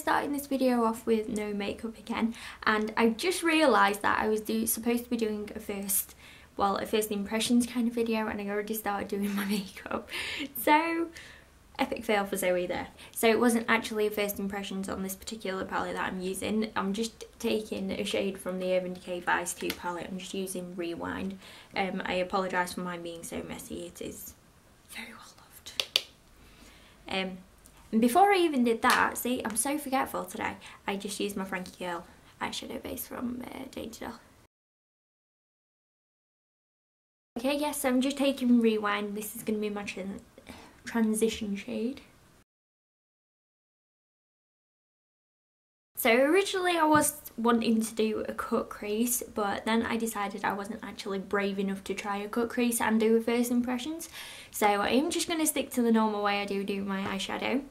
starting this video off with no makeup again, and I just realised that I was supposed to be doing a first impressions kind of video, and I already started doing my makeup. So epic fail for Zoe there. So it wasn't actually a first impressions on this particular palette that I'm using. I'm just taking a shade from the Urban Decay Vice 2 palette. I'm just using Rewind. I apologise for mine being so messy. It is very well loved. And before I even did that, see, I'm so forgetful today. I just used my Frankie Girl eyeshadow base from Dainty. Okay, yes, so I'm just taking Rewind. This is going to be my transition shade. So originally I was wanting to do a cut crease, but then I decided I wasn't actually brave enough to try a cut crease and do a first impressions. So I'm just going to stick to the normal way I do my eyeshadow.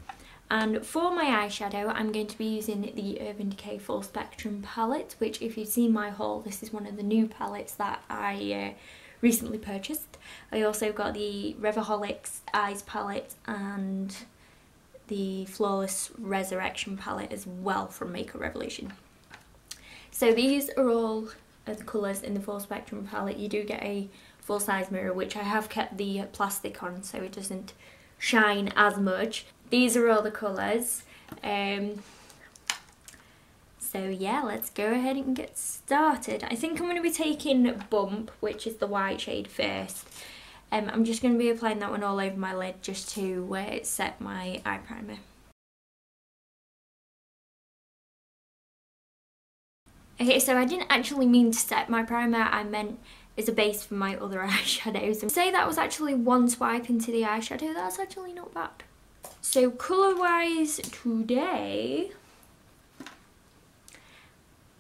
And for my eyeshadow, I'm going to be using the Urban Decay Full Spectrum palette, which if you've seen my haul, this is one of the new palettes that I recently purchased. I also got the Revoholics Eyes palette and the Flawless Resurrection palette as well from Makeup Revolution. So these are all the colours in the Full Spectrum palette. You do get a full size mirror, which I have kept the plastic on so it doesn't shine as much. These are all the colours. So yeah, let's go ahead and get started. I think I'm going to be taking Bump, which is the white shade, first. I'm just going to be applying that one all over my lid just to set my eye primer. Okay, so I didn't actually mean to set my primer, I meant as a base for my other eyeshadows. And say that was actually one swipe into the eyeshadow, that's actually not bad. So colour wise today,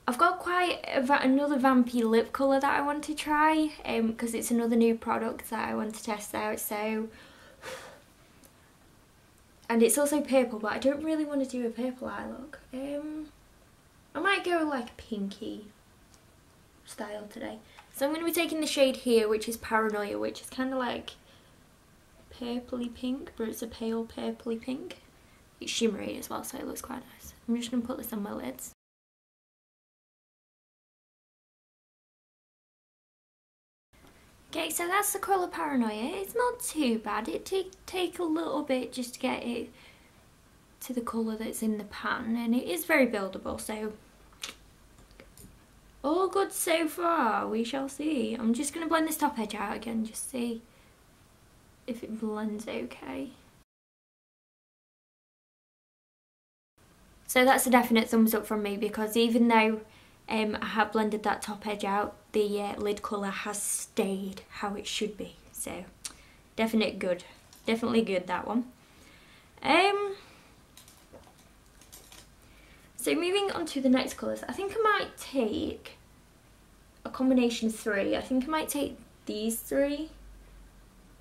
I've got quite another vampy lip colour that I want to try, because it's another new product that I want to test out. So, and it's also purple, but I don't really want to do a purple eye look. I might go like a pinky style today. So I'm going to be taking the shade here, which is Paranoia, which is kind of like purpley pink, but it's a pale purpley pink. It's shimmery as well, so it looks quite nice. I'm just going to put this on my lids. Okay, so that's the colour Paranoia. It's not too bad. It take a little bit just to get it to the colour that's in the pan, and it is very buildable, so all good so far. We shall see. I'm just going to blend this top edge out again, just see if it blends okay. So that's a definite thumbs up from me, because even though I have blended that top edge out, the lid colour has stayed how it should be. So definitely good, that one. So moving on to the next colours, I think I might take a combination of three. I think I might take these three,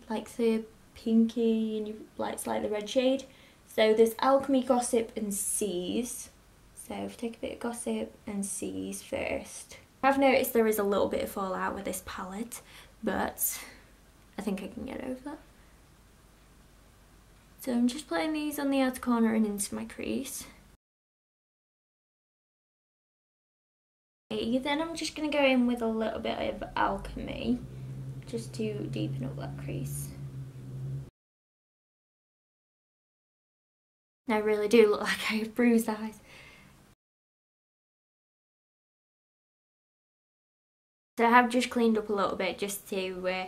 like the pinky and like slightly red shade. So there's Alchemy, Gossip and Seize. So if we take a bit of Gossip and Seize first. I've noticed there is a little bit of fallout with this palette, but I think I can get over that. So I'm just putting these on the outer corner and into my crease. Okay, then I'm just going to go in with a little bit of Alchemy, just to deepen up that crease. I really do look like I have bruised eyes. So I have just cleaned up a little bit just to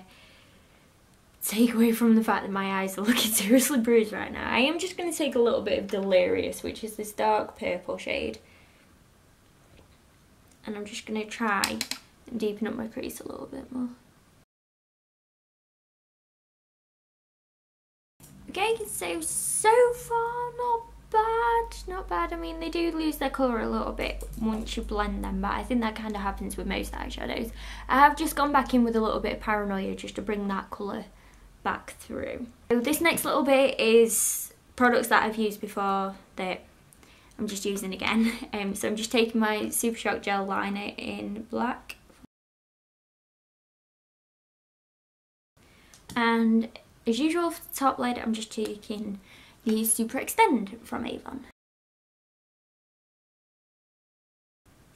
take away from the fact that my eyes are looking seriously bruised right now. I am just going to take a little bit of Delirious, which is this dark purple shade. And I'm just going to try and deepen up my crease a little bit more. Okay, so far not bad. I mean, they do lose their colour a little bit once you blend them, but I think that kind of happens with most eyeshadows. I have just gone back in with a little bit of Paranoia just to bring that colour back through. So this next little bit is products that I've used before that I'm just using again. So I'm just taking my Supershock gel liner in black. And as usual for the top lid, I'm just taking the Superextend from Avon.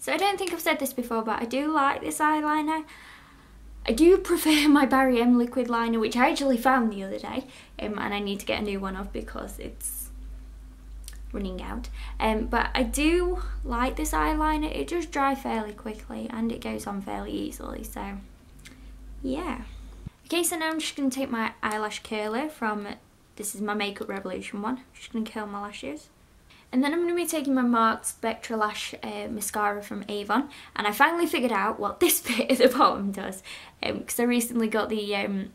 So I don't think I've said this before, but I do like this eyeliner. I do prefer my Barry M liquid liner, which I actually found the other day, and I need to get a new one of because it's running out. But I do like this eyeliner. It does dry fairly quickly and it goes on fairly easily, so yeah. Okay, so now I'm just going to take my eyelash curler from, this is my Makeup Revolution one. I'm just going to curl my lashes. And then I'm going to be taking my Marc Spectra Lash mascara from Avon. And I finally figured out what this bit at the bottom does. Because I recently got the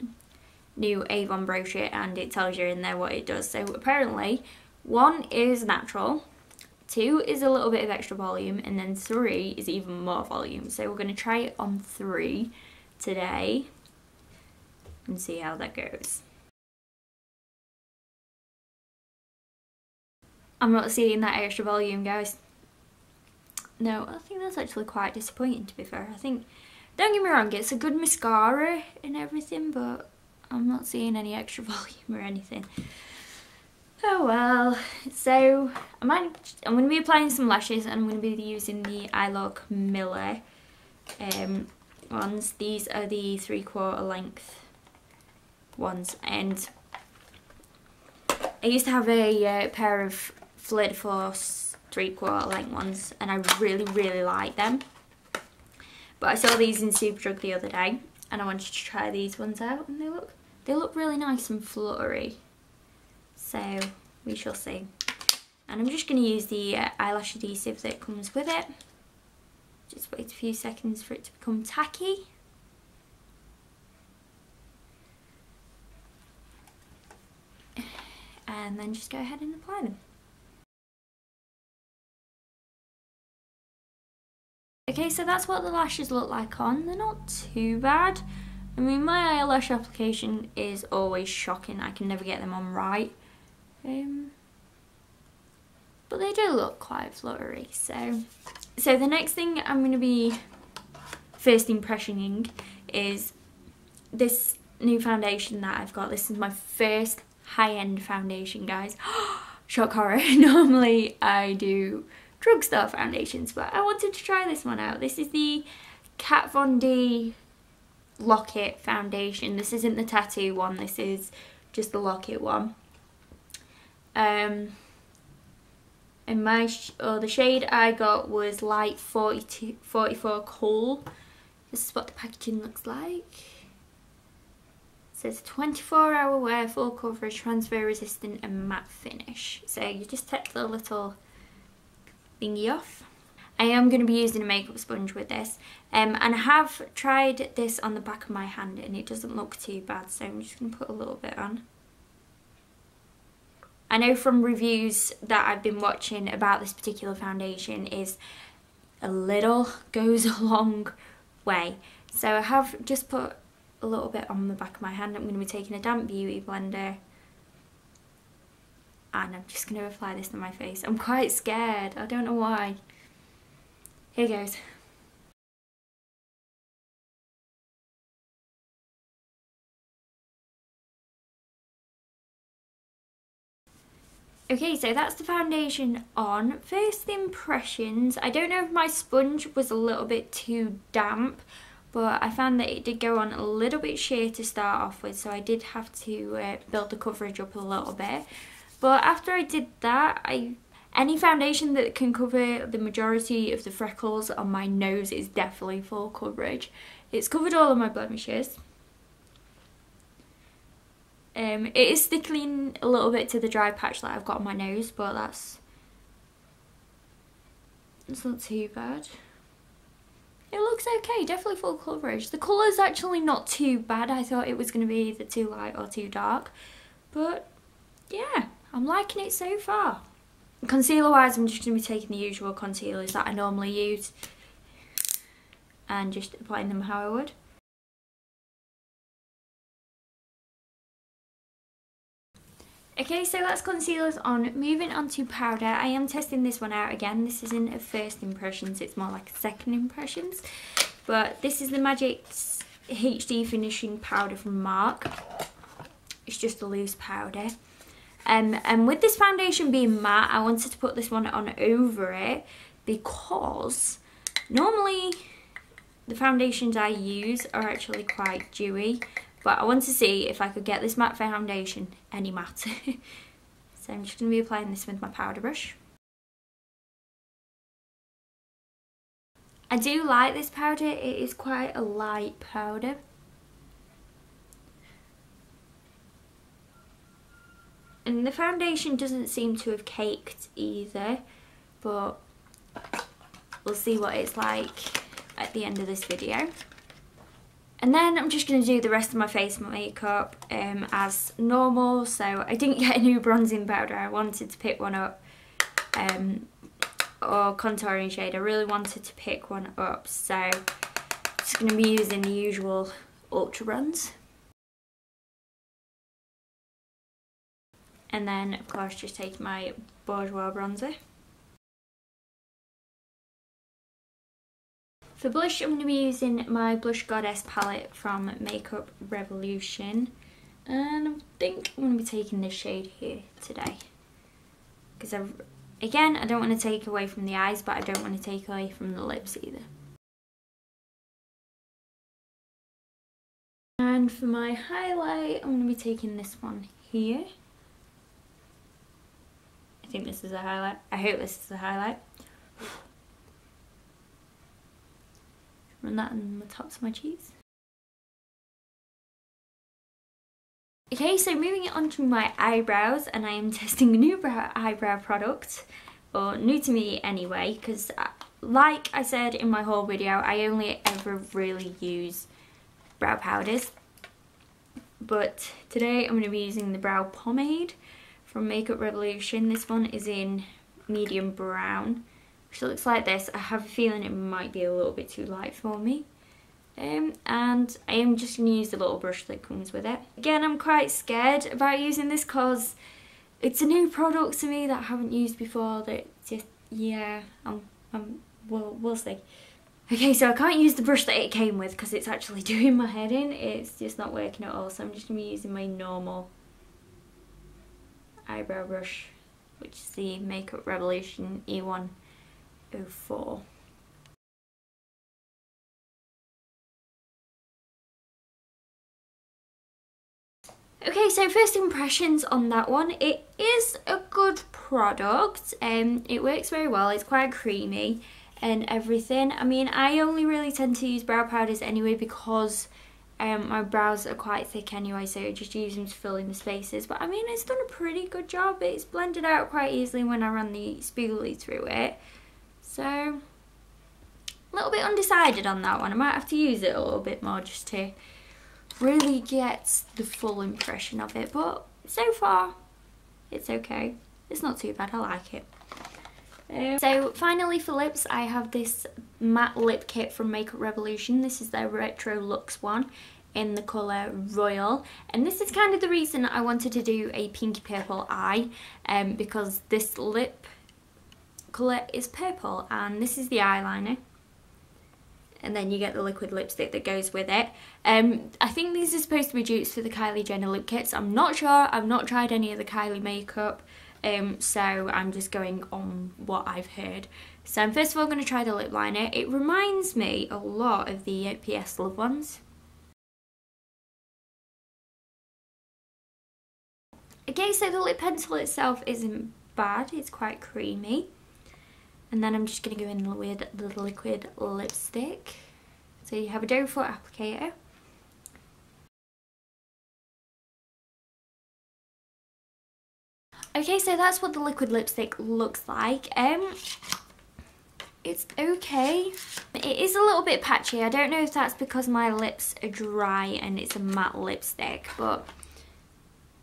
new Avon brochure and it tells you in there what it does. So apparently, 1 is natural, 2 is a little bit of extra volume, and then 3 is even more volume. So we're going to try it on 3 today and see how that goes. I'm not seeing that extra volume, guys. No, I think that's actually quite disappointing, to be fair. I think, don't get me wrong, it's a good mascara and everything, but I'm not seeing any extra volume or anything. Oh well. So I'm going to be applying some lashes, and I'm going to be using the Eyelure Camilla ones. These are the 3/4 length ones, and I used to have a pair of Fleur de Force 3/4 length ones, and I really like them. But I saw these in Superdrug the other day, and I wanted to try these ones out, and they look really nice and fluttery. So we shall see. And I'm just going to use the eyelash adhesive that comes with it. Just wait a few seconds for it to become tacky. And then just go ahead and apply them. Okay, so that's what the lashes look like on. They're not too bad. I mean, my eyelash application is always shocking. I can never get them on right. But they do look quite fluttery. So the next thing I'm going to be first impressioning is this new foundation that I've got. This is my first high-end foundation, guys. Shock horror. Normally I do drugstore foundations, but I wanted to try this one out. This is the KatVonD Locket foundation. This isn't the tattoo one, this is just the Locket one. And the shade I got was light 44 cool. This is what the packaging looks like. It says 24-hour wear, full coverage, transfer resistant and matte finish. So you just take the little thingy off. I am going to be using a makeup sponge with this, and I have tried this on the back of my hand and it doesn't look too bad, so I'm just going to put a little bit on. I know from reviews that I've been watching about this particular foundation is a little goes a long way. So I have just put a little bit on the back of my hand. I'm going to be taking a damp beauty blender and I'm just going to apply this to my face. I'm quite scared, I don't know why. Here goes. Okay, so that's the foundation on. First impressions, I don't know if my sponge was a little bit too damp, but I found that it did go on a little bit sheer to start off with, so I did have to build the coverage up a little bit. But after I did that, any foundation that can cover the majority of the freckles on my nose is definitely full coverage. It's covered all of my blemishes. It is sticking a little bit to the dry patch that I've got on my nose, but that's not too bad. It looks okay, definitely full coverage. The colour's actually not too bad. I thought it was going to be either too light or too dark, but yeah, I'm liking it so far. Concealer wise, I'm just going to be taking the usual concealers that I normally use and just applying them how I would. Okay, so that's concealers on. Moving on to powder. I am testing this one out again. This isn't a first impressions, it's more like a second impressions. But this is the Magix HD finishing powder from Marc. It's just a loose powder. And with this foundation being matte, I wanted to put this one on over it because Normally the foundations I use are actually quite dewy, but I want to see if I could get this matte foundation any matte. So I'm just going to be applying this with my powder brush. I do like this powder, it is quite a light powder. And the foundation doesn't seem to have caked either, but we'll see what it's like at the end of this video. And then I'm just going to do the rest of my face makeup as normal. So I didn't get a new bronzing powder, I wanted to pick one up, or contouring shade, I really wanted to pick one up. So I'm just going to be using the usual Ultra Bronze. And then of course just take my Bourjois bronzer. For blush, I'm going to be using my Blush Goddess palette from Makeup Revolution. And I think I'm going to be taking this shade here today. Because again, I don't want to take away from the eyes, but I don't want to take away from the lips either. And for my highlight, I'm going to be taking this one here. I think this is a highlight. I hope this is a highlight. Run that on the tops of my cheeks. Okay, so moving on to my eyebrows, and I am testing a new eyebrow product, or new to me anyway, because like I said in my haul video, I only ever really use brow powders. But today I'm going to be using the brow pomade from Makeup Revolution. This one is in medium brown, which looks like this. I have a feeling it might be a little bit too light for me. And I am just going to use the little brush that comes with it. Again, I'm quite scared about using this because it's a new product to me that I haven't used before. That just, yeah, we'll see. Okay, so I can't use the brush that it came with because it's actually doing my head in. It's just not working at all, so I'm just going to be using my normal eyebrow brush, which is the Makeup Revolution E104. Okay, so first impressions on that one. It is a good product. It works very well. It's quite creamy and everything. I mean, I only really tend to use brow powders anyway because my brows are quite thick anyway, so I just use them to fill in the spaces. But I mean, it's done a pretty good job. It's blended out quite easily when I run the spoolie through it. So, a little bit undecided on that one. I might have to use it a little bit more just to really get the full impression of it. But so far, it's okay. It's not too bad. I like it. So finally for lips, I have this matte lip kit from Makeup Revolution. This is their Retro Luxe one in the colour Royal, and this is kind of the reason I wanted to do a pinky purple eye, because this lip colour is purple, and this is the eyeliner, and then you get the liquid lipstick that goes with it. I think these are supposed to be dupes for the Kylie Jenner lip kits. I'm not sure. I've not tried any of the Kylie makeup. So I'm just going on what I've heard. So I'm first of all going to try the lip liner. It reminds me a lot of the PS Love ones. Okay, so the lip pencil itself isn't bad. It's quite creamy. And then I'm just going to go in with the liquid lipstick. So you have a doe foot applicator. Okay, so that's what the liquid lipstick looks like. It's okay. It is a little bit patchy. I don't know if that's because my lips are dry and it's a matte lipstick, but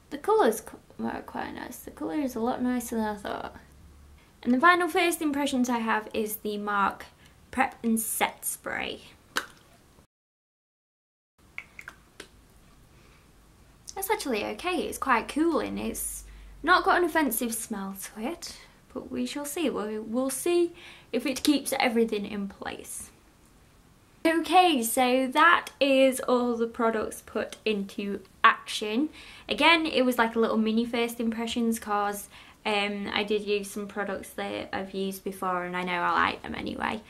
the colour's quite nice. The colour is a lot nicer than I thought. And the final first impressions I have is the MAC Prep and Set Spray. That's actually okay. It's quite cooling. It's not got an offensive smell to it, but we shall see. We'll see if it keeps everything in place. Okay, so that is all the products put into action. Again, it was like a little mini first impressions because I did use some products that I've used before and I know I like them anyway.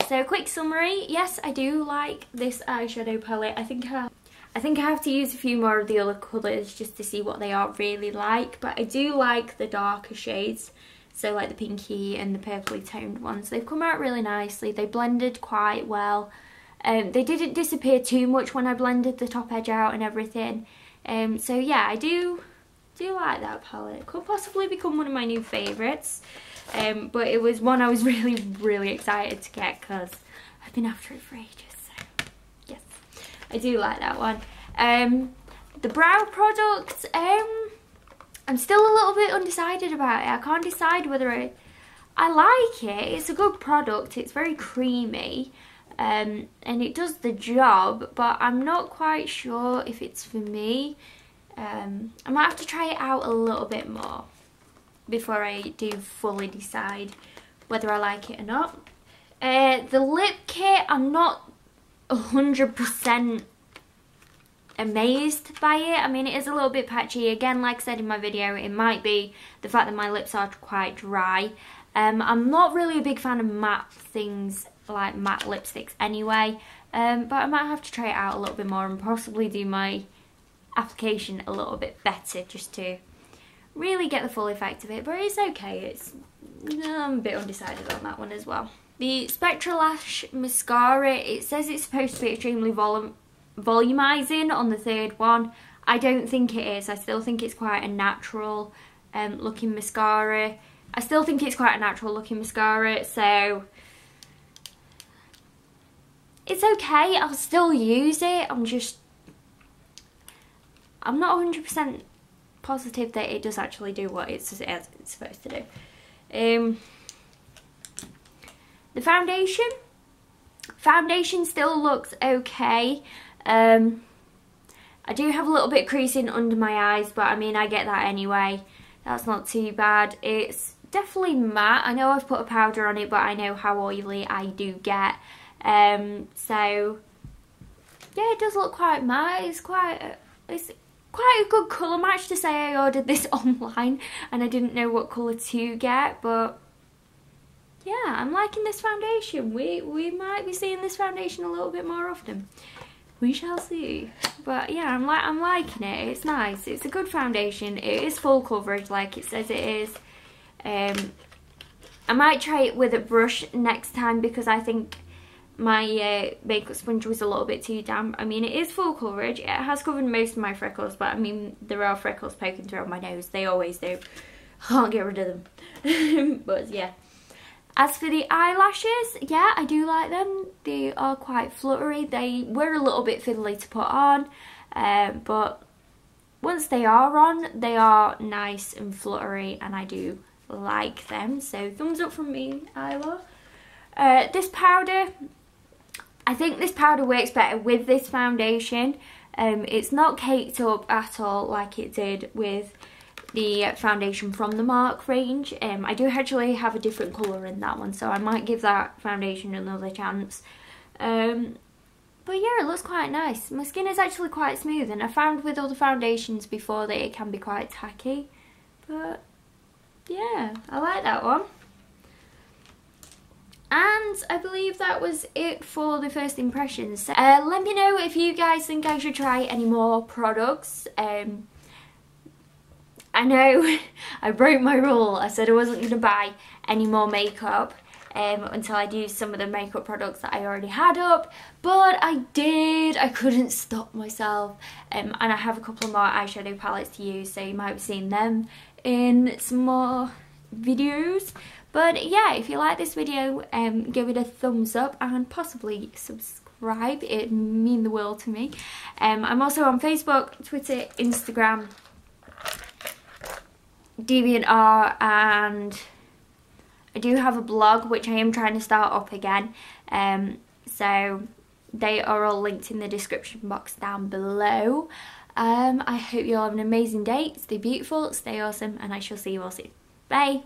So quick summary, yes, I do like this eyeshadow palette. I think I have to use a few more of the other colours just to see what they are really like, but I do like the darker shades, so like the pinky and the purpley toned ones. They've come out really nicely, they blended quite well. They didn't disappear too much when I blended the top edge out and everything. So yeah, I do like that palette. Could possibly become one of my new favourites. But it was one I was really excited to get because I've been after it for ages. So yes, I do like that one. The brow product, I'm still a little bit undecided about it. I can't decide whether I like it. It's a good product. It's very creamy. And it does the job, but I'm not quite sure if it's for me. I might have to try it out a little bit more before I do fully decide whether I like it or not. The lip kit, I'm not 100% amazed by it. I mean, it is a little bit patchy. Again, like I said in my video, it might be the fact that my lips are quite dry. I'm not really a big fan of matte things, like matte lipsticks anyway, but I might have to try it out a little bit more and possibly do my application a little bit better just to really get the full effect of it, but it's okay. I'm a bit undecided on that one as well. The Spectra Lash mascara, it says it's supposed to be extremely volumizing on the third one. I don't think it is. I still think it's quite a natural looking mascara. So it's okay. I'll still use it. I'm not 100% positive that it does actually do what it's supposed to do. The foundation still looks okay. I do have a little bit of creasing under my eyes, but I mean, I get that anyway. That's not too bad. It's definitely matte. I know I've put a powder on it, but I know how oily I do get. So yeah, it does look quite matte. It's quite a good colour match to say I ordered this online and I didn't know what colour to get, but yeah, I'm liking this foundation. We might be seeing this foundation a little bit more often. We shall see. But yeah, I'm liking it. It's nice. It's a good foundation. It is full coverage like it says it is. I might try it with a brush next time because I think my makeup sponge was a little bit too damp. I mean, it is full coverage. It has covered most of my freckles, but I mean, there are freckles poking through my nose. They always do. I can't get rid of them. But yeah. As for the eyelashes, yeah, I do like them. They are quite fluttery. They were a little bit fiddly to put on, but once they are on, they are nice and fluttery, and I do like them. So thumbs up from me, Eyelure. This powder, I think this powder works better with this foundation. It's not caked up at all like it did with the foundation from the Mark range. I do actually have a different colour in that one, so I might give that foundation another chance. But yeah, it looks quite nice. My skin is actually quite smooth, and I found with other foundations before that it can be quite tacky. But yeah, I like that one. And I believe that was it for the first impressions. Let me know if you guys think I should try any more products. I know I broke my rule. I said I wasn't going to buy any more makeup until I'd used some of the makeup products that I already had up, but I did. I couldn't stop myself, and I have a couple more eyeshadow palettes to use, so you might be seeing them in some more videos. But yeah, if you like this video, give it a thumbs up and possibly subscribe. It'd mean the world to me. I'm also on Facebook, Twitter, Instagram, DeviantArt, and I do have a blog which I am trying to start up again. So they are all linked in the description box down below. I hope you all have an amazing day. Stay beautiful, stay awesome, and I shall see you all soon. Bye!